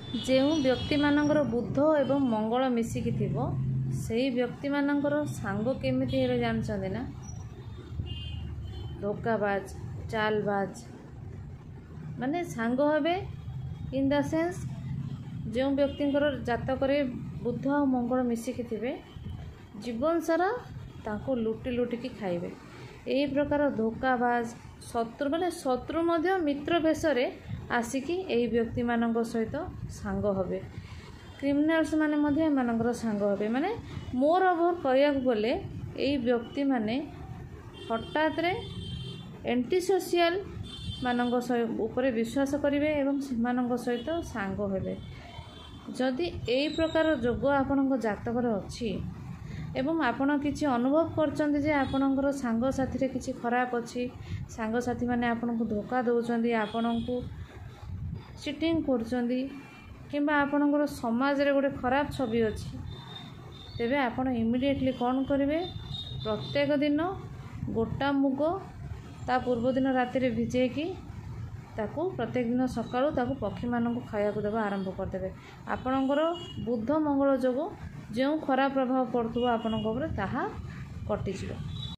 ଯେଉଁ ବ୍ୟକ୍ତିମାନଙ୍କର ବୁଧ ଏବଂ ମଙ୍ଗଳ ମିଶିକି ଥିବ ସେହି ବ୍ୟକ୍ତିମାନଙ୍କର ସାଙ୍ଗ କେମିତି ହେବେ ଜାଣିଛନ୍ତି ନା? ଧୋକାବାଜ, ଚାଲବାଜ, ମାନେ ସାଙ୍ଗ ହେବେ ଇନ୍ ଦ ସେନ୍ସ ଯେଉଁ ବ୍ୟକ୍ତିଙ୍କର ଜାତକରେ ବୁଧ ଆଉ ମଙ୍ଗଳ ମିଶିକି ଥିବେ ଜୀବନ ସାରା ତାଙ୍କୁ ଲୁଟି ଲୁଟିକି ଖାଇବେ। ଏହି ପ୍ରକାର ଧୋକାବାଜ ଶତ୍ରୁ, ମାନେ ଶତ୍ରୁ ମଧ୍ୟ ମିତ୍ର ବେଶରେ ଆସିକି ଏହି ବ୍ୟକ୍ତିମାନଙ୍କ ସହିତ ସାଙ୍ଗ ହେବେ। କ୍ରିମିନାଲ୍ସ ମାନେ ମଧ୍ୟ ଏମାନଙ୍କର ସାଙ୍ଗ ହେବେ। ମାନେ ମୋର ଓଭର କହିବାକୁ ଗଲେ ଏହି ବ୍ୟକ୍ତିମାନେ ହଠାତ୍ରେ ଏଣ୍ଟି ସୋସିଆଲ ମାନଙ୍କ ଉପରେ ବିଶ୍ୱାସ କରିବେ ଏବଂ ସେମାନଙ୍କ ସହିତ ସାଙ୍ଗ ହେବେ। ଯଦି ଏହି ପ୍ରକାର ଯୋଗ ଆପଣଙ୍କ ଜାତକରେ ଅଛି ଏବଂ ଆପଣ କିଛି ଅନୁଭବ କରୁଛନ୍ତି ଯେ ଆପଣଙ୍କର ସାଙ୍ଗସାଥିରେ କିଛି ଖରାପ ଅଛି, ସାଙ୍ଗସାଥିମାନେ ଆପଣଙ୍କୁ ଧୋକା ଦେଉଛନ୍ତି, ଆପଣଙ୍କୁ ଚିଟିଂ କରୁଛନ୍ତି କିମ୍ବା ଆପଣଙ୍କର ସମାଜରେ ଗୋଟେ ଖରାପ ଛବି ଅଛି, ତେବେ ଆପଣ ଇମିଡ଼ିଏଟଲି କ'ଣ କରିବେ? ପ୍ରତ୍ୟେକ ଦିନ ଗୋଟା ମୁଗ ତା ପୂର୍ବ ଦିନ ରାତିରେ ଭିଜେଇକି ତାକୁ ପ୍ରତ୍ୟେକ ଦିନ ସକାଳୁ ତାକୁ ପକ୍ଷୀମାନଙ୍କୁ ଖାଇବାକୁ ଦେବା ଆରମ୍ଭ କରିଦେବେ। ଆପଣଙ୍କର ବୁଧ ମଙ୍ଗଳ ଯୋଗୁଁ ଯେଉଁ ଖରାପ ପ୍ରଭାବ ପଡ଼ୁଥିବ ଆପଣଙ୍କ ଉପରେ ତାହା କଟିଯିବ।